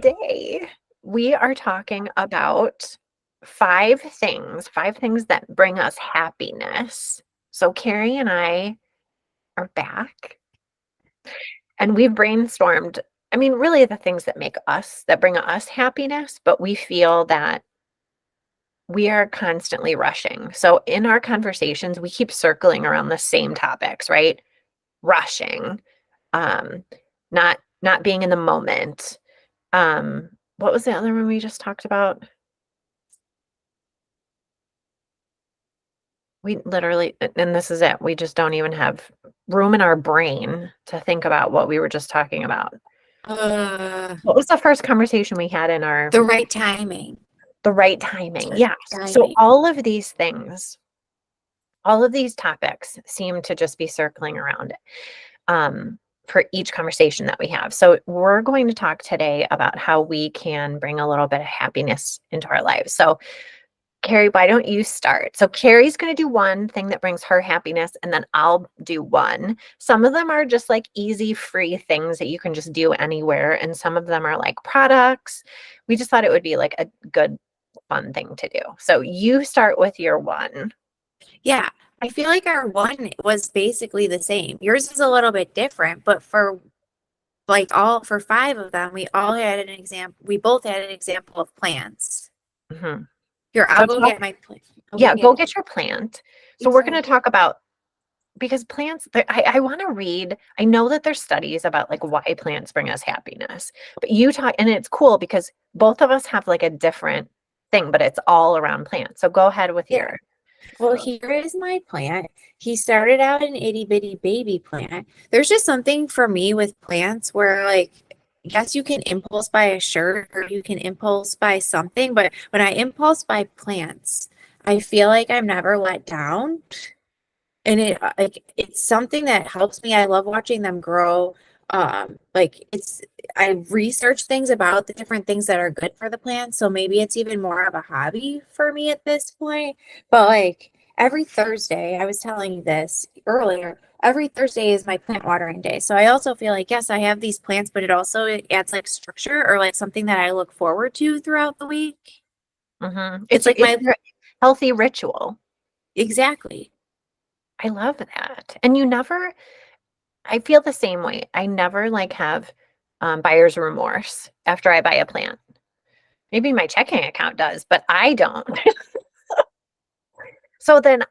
today we are talking about five things that bring us happiness. So Carrie and I are back and we've brainstormed, I mean, really the things that bring us happiness, but we feel that we are constantly rushing. So in our conversations, we keep circling around the same topics, right? Rushing, um, not being in the moment. What was the other one we just talked about? We literally, and this is it. We just don't even have room in our brain to think about what we were just talking about. Uh, What was the first conversation we had in our the right timing. the right timing? Right Yes. So timing. all of these things, all of these topics seem to just be circling around it for each conversation that we have. So we're going to talk today about how we can bring a little bit of happiness into our lives. So Carrie, why don't you start? So Carrie's going to do one thing that brings her happiness, and then I'll do one. Some of them are just like easy, free things that you can just do anywhere, and some of them are like products. We just thought it would be like a good, fun thing to do. So you start with your one. Yeah. I feel like our one was basically the same. Yours is a little bit different, but for five of them, we both had an example of plants. Mhm. Here, So I'll go talk, get my plant. yeah, Okay, go good. get your plant. So we're going to Excited. talk about because plants, I want to read. I know that there's studies about like why plants bring us happiness, but you talk, and it's cool because both of us have like a different thing, but it's all around plants. So go ahead with Yeah. your. Well, here is my plant. He started out an itty bitty baby plant. There's just something for me with plants where, like, yes, you can impulse buy a shirt or you can impulse buy something, but when I impulse buy plants, I feel like I'm never let down. And it's something that helps me. I love watching them grow. I research things about the different things that are good for the plants. So maybe it's even more of a hobby for me at this point. But like every Thursday, I was telling you this earlier, every Thursday is my plant watering day. So I also feel like, yes, I have these plants, but it adds like structure or like something that I look forward to throughout the week. It's like It's my a healthy ritual. exactly. I love that. And you never, I feel the same way. I never like have buyer's remorse after I buy a plant. Maybe my checking account does, but I don't. So then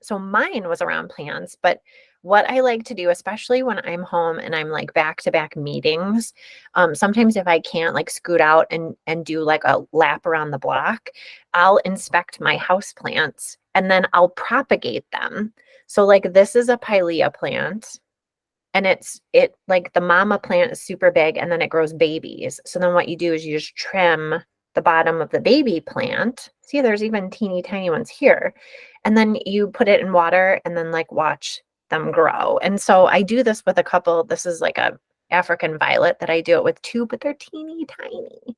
so mine was around plants, but what I like to do, especially when I'm home and I'm like back to back meetings, sometimes if I can't like scoot out and do like a lap around the block, I'll inspect my house plants and then I'll propagate them. So like this is a pilea plant and it like the mama plant is super big and then it grows babies. So then what you do is you just trim the bottom of the baby plant. See, there's even teeny tiny ones here. And then you put it in water and then like watch them grow. And so I do this with a couple. This is like a African violet that I do it with too, but they're teeny tiny.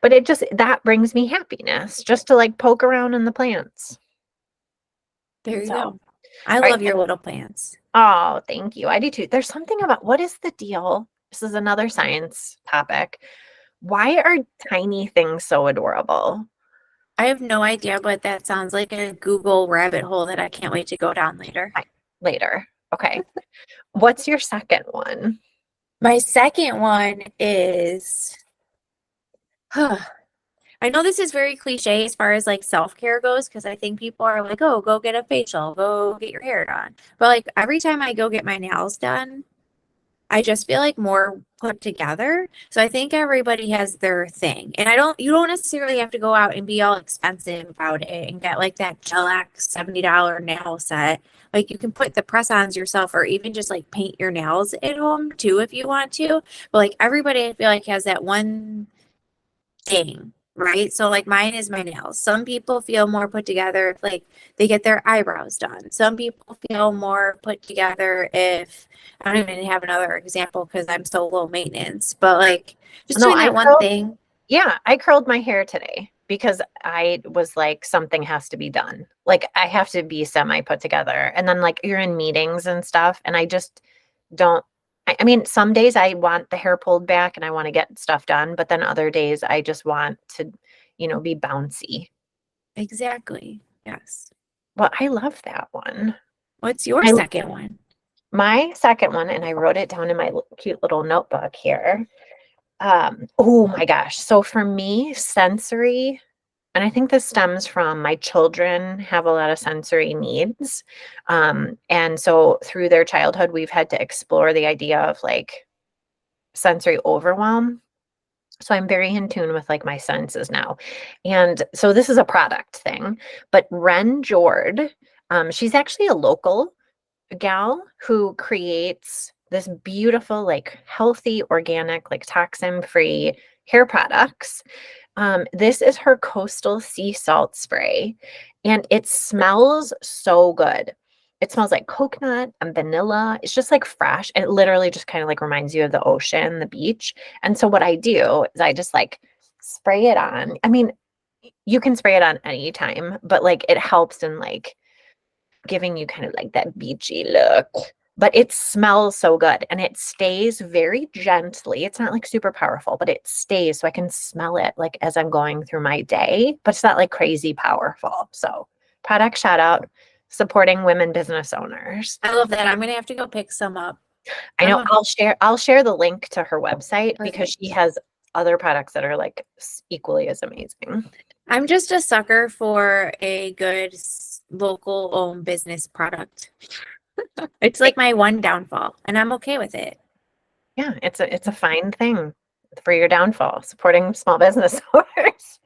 But that brings me happiness just to like poke around in the plants. There you So, all go. I right. love your little plants. Oh, thank you. I do too. There's something about what is the deal? This is another science topic. Why are tiny things so adorable? I have no idea, but that sounds like a Google rabbit hole that I can't wait to go down later. Fine, later. Okay. What's your second one? My second one is, huh, I know this is very cliche as far as like self-care goes, because I think people are like, oh, go get a facial, go get your hair done. But like every time I go get my nails done, I just feel like more put together. So I think everybody has their thing. And you don't necessarily have to go out and be all expensive about it and get like that Gel-X $70 nail set. Like you can put the press-ons yourself or even just like paint your nails at home too if you want to. But like everybody I feel like has that one thing, right? So like mine is my nails. Some people feel more put together if like they get their eyebrows done. Some people feel more put together if I don't even have another example because I'm so low maintenance, but like just No, doing that one thing. I curled my hair today because I was like, something has to be done. Like I have to be semi put together. And then like you're in meetings and stuff, and I just don't I mean, some days I want the hair pulled back and I want to get stuff done, but then other days I just want to, be bouncy. Exactly. Yes. Well, I love that one. What's your I second one? My second one, and I wrote it down in my cute little notebook here. Oh my gosh. So for me, sensory, and I think this stems from my children have a lot of sensory needs. And so through their childhood, we've had to explore the idea of like sensory overwhelm. So I'm very in tune with like my senses now. And so this is a product thing, but Ren Jord, she's actually a local gal who creates this beautiful, like healthy, organic, like toxin free hair products. This is her coastal sea salt spray, and it smells so good. It smells like coconut and vanilla. It's just like fresh. And it literally just kind of like reminds you of the ocean, the beach. And so what I do is I just like spray it on. I mean, you can spray it on any time, but like it helps in like giving you kind of like that beachy look. But it smells so good and it stays very gently. It's not like super powerful, but it stays so I can smell it like as I'm going through my day, but it's not like crazy powerful. So, product shout out supporting women business owners. I love that. I'm gonna have to go pick some up. I I'm know a I'll share the link to her website because perfect. she has other products that are like equally as amazing. I'm just a sucker for a good local owned business product. It's like my one downfall, and I'm okay with it. Yeah, it's a fine thing for your downfall, supporting small business owners.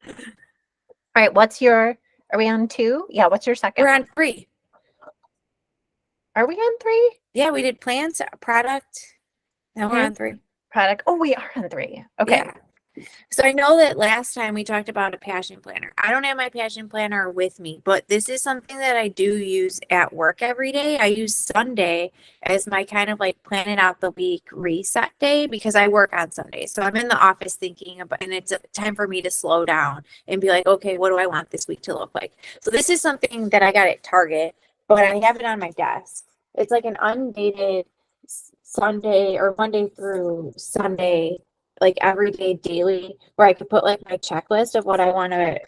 All right, are we on two? Yeah, what's your second We're one? on 3. Are we on three? Yeah, we did plants, product. Now we're on Plans, 3. product. Oh, we are on three. Okay. Yeah. So I know that last time we talked about a passion planner. I don't have my passion planner with me, but this is something that I do use at work every day. I use Sunday as my kind of like planning out the week reset day because I work on Sundays. So I'm in the office thinking about, and it's a time for me to slow down and be like, okay, what do I want this week to look like? So this is something that I got at Target, but I have it on my desk. It's like an undated Sunday or Monday through Sunday, like every day daily, where I could put like my checklist of what I want to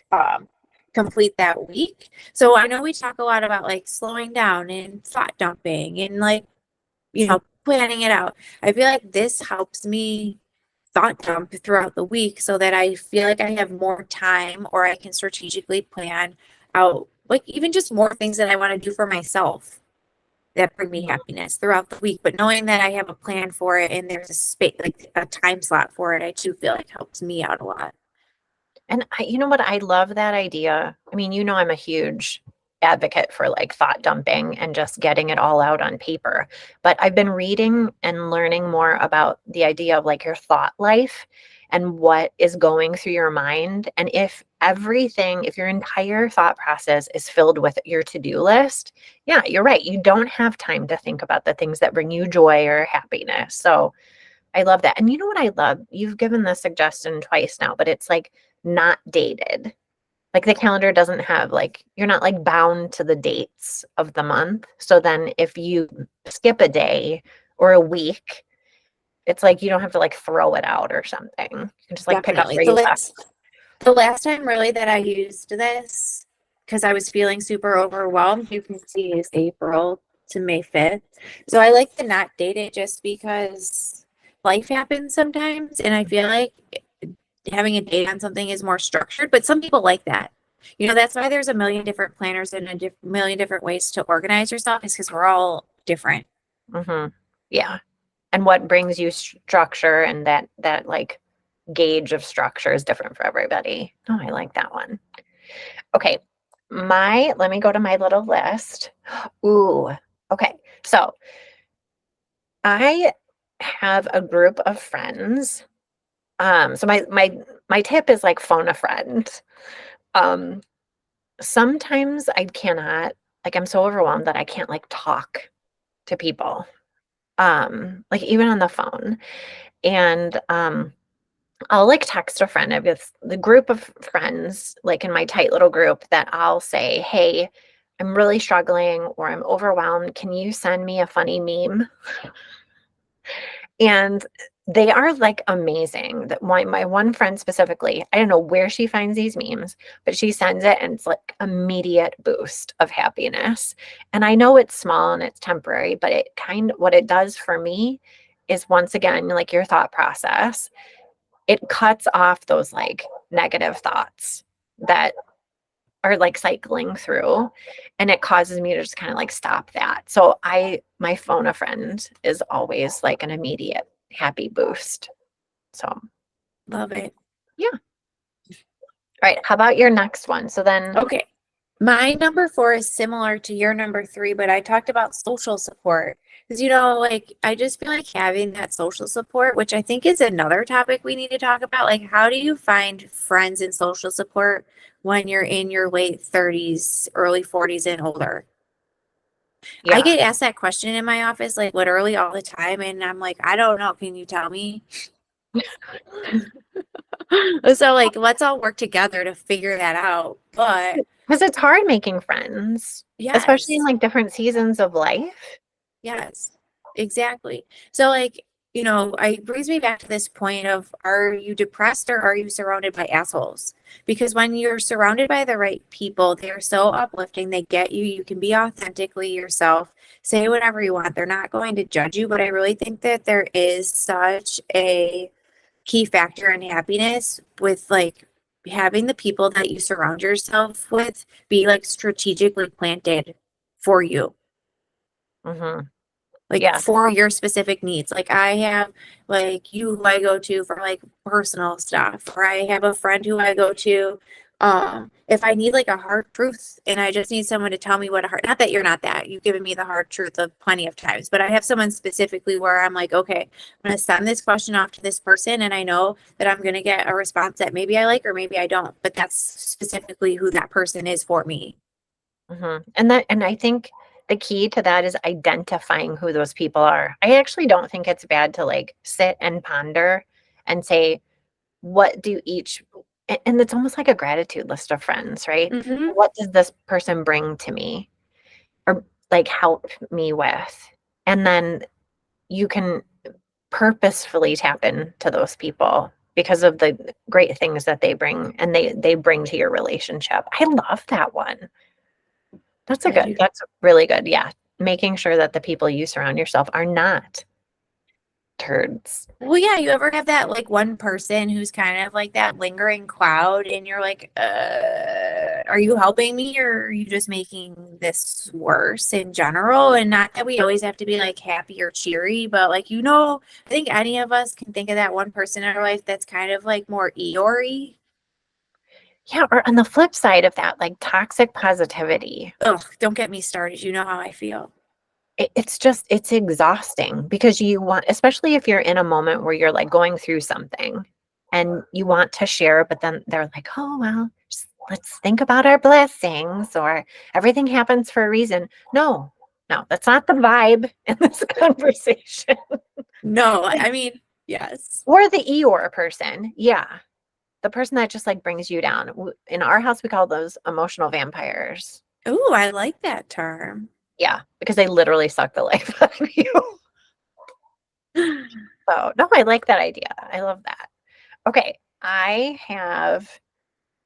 complete that week. So I know we talk a lot about like slowing down and thought dumping and like, planning it out. I feel like this helps me thought dump throughout the week so that I feel like I have more time or I can strategically plan out like even just more things that I want to do for myself that bring me Mhm. happiness throughout the week. But knowing that I have a plan for it and there's a space, like a time slot for it, I too feel like helps me out a lot. And you know what? I love that idea. I mean, I'm a huge advocate for like thought dumping and just getting it all out on paper. But I've been reading and learning more about the idea of like your thought life and what is going through your mind. And if your entire thought process is filled with your to-do list, yeah, you're right. You don't have time to think about the things that bring you joy or happiness. So I love that. And you know what I love? You've given this suggestion twice now, but it's like not dated. Like the calendar doesn't have like, you're not like bound to the dates of the month. So then if you skip a day or a week, it's like you don't have to like throw it out or something. You can just like pick up Definitely. where So you that's left. the last time really that I used this because I was feeling super overwhelmed. You can see is April to May 5th. So I like to not date it just because life happens sometimes. And I feel like having a date on something is more structured, but some people like that. That's why there's a million different planners and a million different ways to organize yourself is because we're all different. Hmm. Yeah. And what brings you structure and that like gauge of structure is different for everybody. Oh, I like that one. Okay. Let me go to my little list. Ooh. Okay. So I have a group of friends. So my tip is like phone a friend. Um, Sometimes I cannot, like I'm so overwhelmed that I can't like talk to people. Like even on the phone. And I'll like text a friend. I have the group of friends, like in my tight little group, that I'll say, hey, I'm really struggling or I'm overwhelmed. Can you send me a funny meme? And they are like amazing. That my one friend specifically, I don't know where she finds these memes, but she sends it and it's like immediate boost of happiness. And I know it's small and it's temporary, but what it does for me is once again, like your thought process, it cuts off those like negative thoughts that are like cycling through, and it causes me to just kind of like stop that. So my phone a friend is always like an immediate happy boost. So Love it. yeah. All right. How about your next one? So then, Okay. My number four is similar to your number three, but I talked about social support. Because, like, I just feel like having that social support, which I think is another topic we need to talk about. Like, how do you find friends and social support when you're in your late 30s, early 40s, and older? I yeah. get asked that question in my office, like, literally all the time. And I'm like, I don't know. Can you tell me? So, like, let's all work together to figure that out. But Because it's hard making friends, especially in yes. like different seasons of life. Yes, exactly. So like, it brings me back to this point of, are you depressed or are you surrounded by assholes? Because when you're surrounded by the right people, they're so uplifting. They get you. You can be authentically yourself, say whatever you want. They're not going to judge you. But I really think that there is such a key factor in happiness with like having the people that you surround yourself with be like strategically planted for you, Hmm. like Yeah. for your specific needs. Like I have like you who I go to for like personal stuff, or I have a friend who I go to if I need like a hard truth and I just need someone to tell me what a hard, not that you're not that, you've given me the hard truth of plenty of times, but I have someone specifically where I'm like, okay, I'm going to send this question off to this person and I know that I'm going to get a response that maybe I like or maybe I don't, but that's specifically who that person is for me. And I think the key to that is identifying who those people are. I actually don't think it's bad to like sit and ponder and say, what do each, and it's almost like a gratitude list of friends, right? Hmm. What does this person bring to me or like help me with? And then you can purposefully tap into those people because of the great things that they bring and they bring to your relationship. I love that one. I do. That's really good. Yeah. Making sure that the people you surround yourself are not turds. Well, yeah, you ever have that like one person who's kind of like that lingering cloud, and you're like, are you helping me or are you just making this worse in general? And not that we always have to be like happy or cheery, but like, I think any of us can think of that one person in our life that's kind of like more Eeyore. Yeah. Or on the flip side of that, like toxic positivity. Ugh, don't get me started. You know how I feel. It's exhausting because you want, especially if you're in a moment where you're like going through something and you want to share, but then they're like, oh, well, just let's think about our blessings or everything happens for a reason. No, no, that's not the vibe in this conversation. No, I mean, yes. Or the Eeyore person. Yeah. The person that just like brings you down. In our house, we call those emotional vampires. Ooh, I like that term. Yeah, because they literally suck the life out of you. So, no, I like that idea. I love that. Okay, I have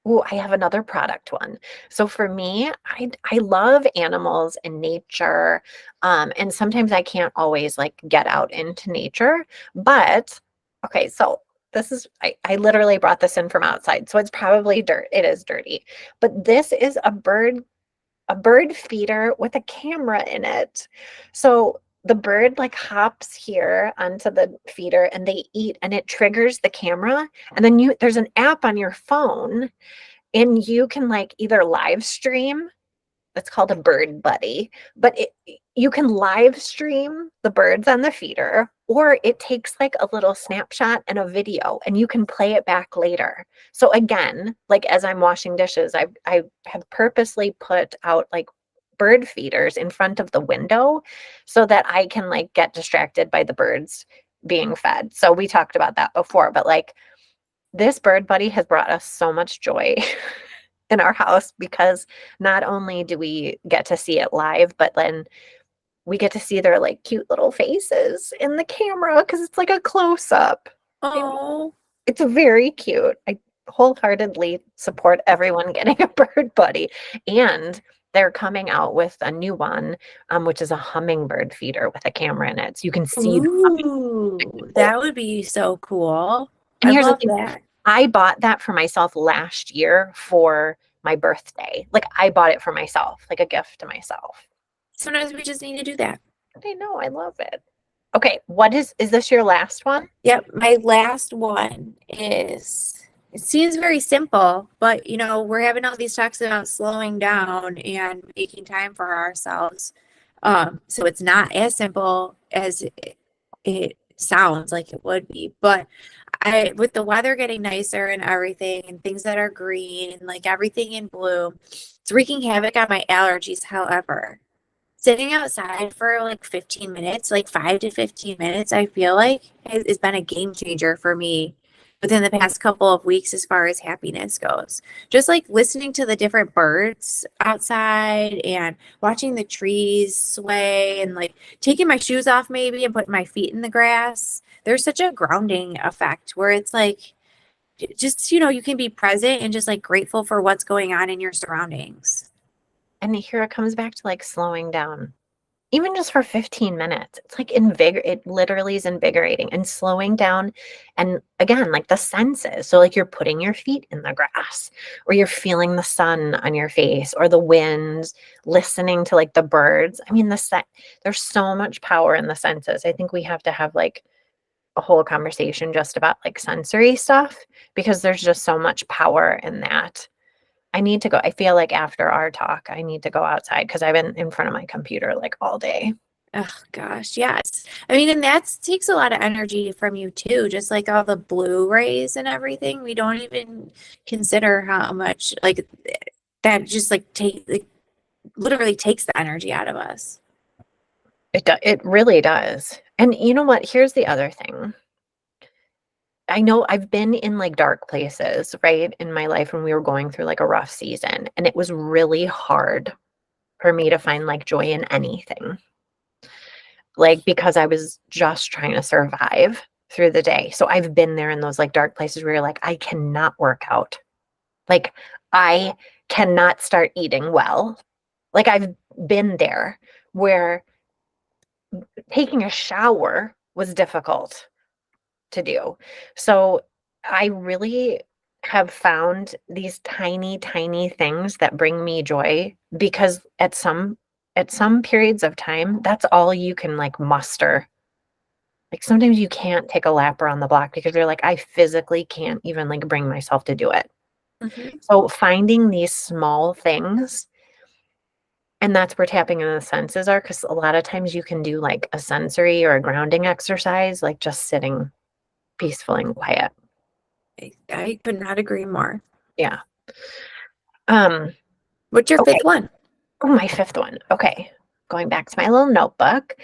another product one. So for me, I love animals and nature. And sometimes I can't always like get out into nature. But okay, so I literally brought this in from outside. So it's probably dirt. It is dirty. But this is a bird feeder with a camera in it. So the bird like hops here onto the feeder and they eat and it triggers the camera. And then there's an app on your phone and you can like either live stream, it's called a bird buddy, but you can live stream the birds on the feeder, or it takes like a little snapshot and a video and you can play it back later. So again, like as I'm washing dishes, I have purposely put out like bird feeders in front of the window so that I can like get distracted by the birds being fed. So we talked about that before, but like this bird buddy has brought us so much joy in our house because not only do we get to see it live, but then we get to see their like cute little faces in the camera because it's like a close up. Oh. It's very cute. I wholeheartedly support everyone getting a bird buddy. And they're coming out with a new one, which is a hummingbird feeder with a camera in it. So you can see the Ooh, hummingbird. that would be so cool. And I here's the love thing, that. I bought that for myself last year for my birthday. Like I bought it for myself, like a gift to myself. Sometimes we just need to do that. I know, I love it. Okay, is this your last one? Yep, my last one is it seems very simple, but we're having all these talks about slowing down and making time for ourselves. So it's not as simple as it sounds like it would be. But with the weather getting nicer and everything and things that are green and like everything in bloom, it's wreaking havoc on my allergies, however. Sitting outside for like 15 minutes, like 5 to 15 minutes, I feel like has been a game changer for me within the past couple of weeks as far as happiness goes. Just like listening to the different birds outside and watching the trees sway and like taking my shoes off maybe and putting my feet in the grass. There's such a grounding effect where it's like just, you can be present and just like grateful for what's going on in your surroundings. And here it comes back to like slowing down. Even just for 15 minutes. It's like it literally is invigorating and slowing down. And again, like the senses. So like you're putting your feet in the grass or you're feeling the sun on your face or the winds, listening to like the birds. I mean, there's so much power in the senses. I think we have to have like a whole conversation just about like sensory stuff because there's just so much power in that. I need to go. I feel like after our talk, I need to go outside because I've been in front of my computer like all day. Oh gosh, yes. I mean, and that takes a lot of energy from you too, just like all the Blu-rays and everything. We don't even consider how much like that just like literally takes the energy out of us. It really does. And you know what? Here's the other thing. I know I've been in like dark places, right, in my life when we were going through like a rough season, and it was really hard for me to find like joy in anything. Like because I was just trying to survive through the day. So I've been there in those like dark places where you're like, I cannot work out. Like I cannot start eating well. Like I've been there where taking a shower was difficult to do. So I really have found these tiny, tiny things that bring me joy because at some periods of time, that's all you can like muster. Like sometimes you can't take a lap around the block because you're like, I physically can't even like bring myself to do it. Mhm. So finding these small things, and that's where tapping into the senses are, because a lot of times you can do like a sensory or a grounding exercise, like just sitting peaceful and quiet. I could not agree more. Yeah. Um, What's your okay. fifth one? Oh, my fifth one. Okay. Going back to my little notebook.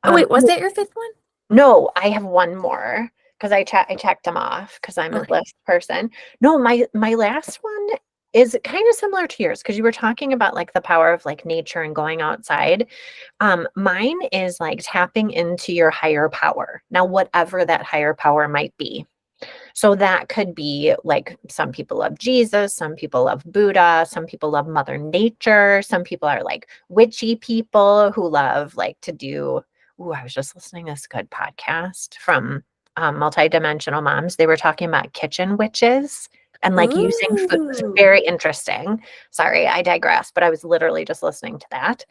Oh wait, was Oh, that your fifth one? no, I have one more because I checked them off because I'm a Okay. list person. No, my last one is kind of similar to yours because you were talking about like the power of like nature and going outside. Mine is like tapping into your higher power. Now, whatever that higher power might be. So that could be like some people love Jesus, some people love Buddha, some people love Mother Nature, some people are like witchy people who love like to do. Ooh, I was just listening to this good podcast from Multidimensional Moms. They were talking about kitchen witches and like using food. It was Ooh. very interesting. Sorry, I digress, but I was literally just listening to that.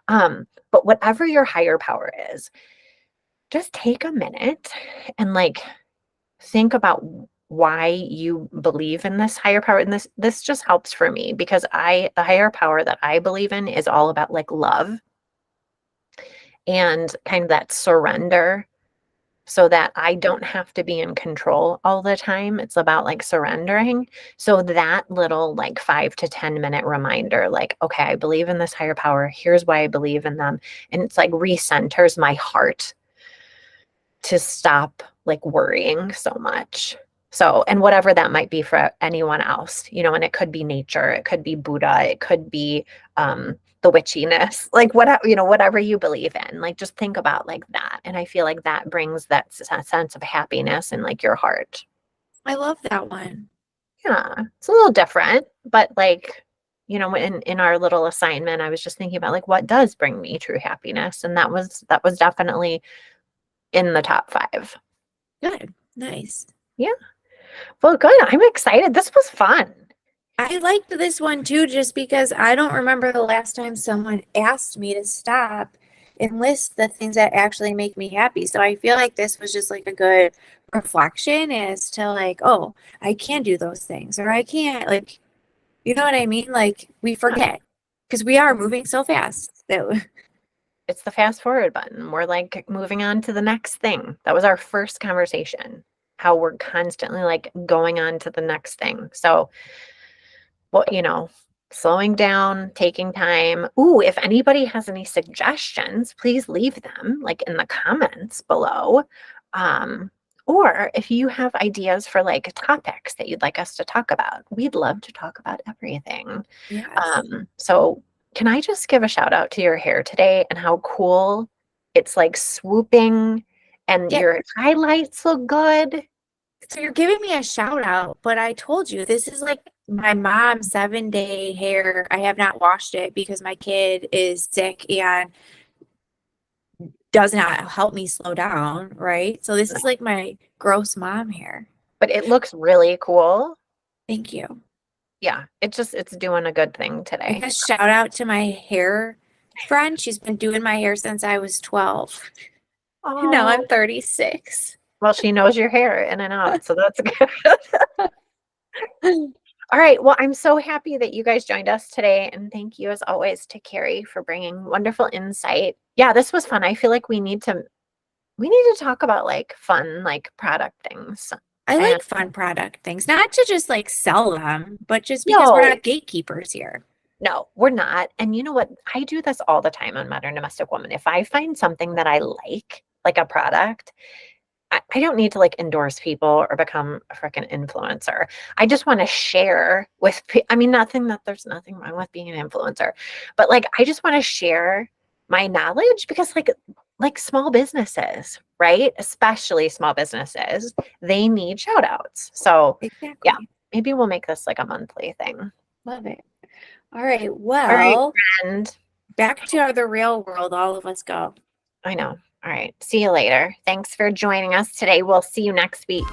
But whatever your higher power is, just take a minute and like think about why you believe in this higher power. And this just helps for me because the higher power that I believe in is all about like love and kind of that surrender so that I don't have to be in control all the time. It's about like surrendering. So that little like 5 to 10 minute reminder, like, okay, I believe in this higher power. Here's why I believe in them. And it's like recenters my heart to stop like worrying so much. So, and whatever that might be for anyone else, and it could be nature, it could be Buddha, it could be the witchiness, like whatever you believe in, like just think about like that. And I feel like that brings that sense of happiness in like your heart. I love that one. Yeah, it's a little different, but like, in our little assignment, I was just thinking about like what does bring me true happiness, and that was definitely in the top five. Good. Nice. Yeah. Well, good. I'm excited. This was fun. I liked this one too, just because I don't remember the last time someone asked me to stop and list the things that actually make me happy. So I feel like this was just like a good reflection as to like, oh, I can do those things, or I can't, like, you know what I mean? Like we Yeah. forget because we are moving so fast that It's the fast forward button. We're like moving on to the next thing. That was our first conversation, how we're constantly like going on to the next thing. So, well, slowing down, taking time. Ooh, if anybody has any suggestions, please leave them like in the comments below. Um, or if you have ideas for like topics that you'd like us to talk about, we'd love to talk about everything. yes. So can I just give a shout out to your hair today and how cool it's like swooping and Yeah. your highlights look good? So you're giving me a shout out, but I told you this is like my mom's 7-day hair. I have not washed it because my kid is sick and does not help me slow down, right? So this is like my gross mom hair. But it looks really cool. Thank you. Yeah, it's doing a good thing I today. guess shout out to my hair friend. She's been doing my hair since I was 12. And now Oh, I'm 36. well, she knows your hair in and out, so that's good. All right. Well, I'm so happy that you guys joined us today. And thank you, as always, to Carrie for bringing wonderful insight. Yeah, this was fun. I feel like we need to talk about like fun, like product things. I And like fun product things, not to just like sell them, but just because we're no, not gatekeepers here. no, we're not. And you know what? I do this all the time on Modern Domestic Woman. If I find something that I like a product, I don't need to like endorse people or become a freaking influencer. I just want to share with, I mean, there's nothing wrong with being an influencer, but like, I just want to share my knowledge because like small businesses, right? Especially small businesses, they need shout outs. So yeah, Exactly. maybe we'll make this like a monthly thing. Love it. All right. All right, Well, friend. back to the real world, all of us go. I know. All right. See you later. Thanks for joining us today. We'll see you next week.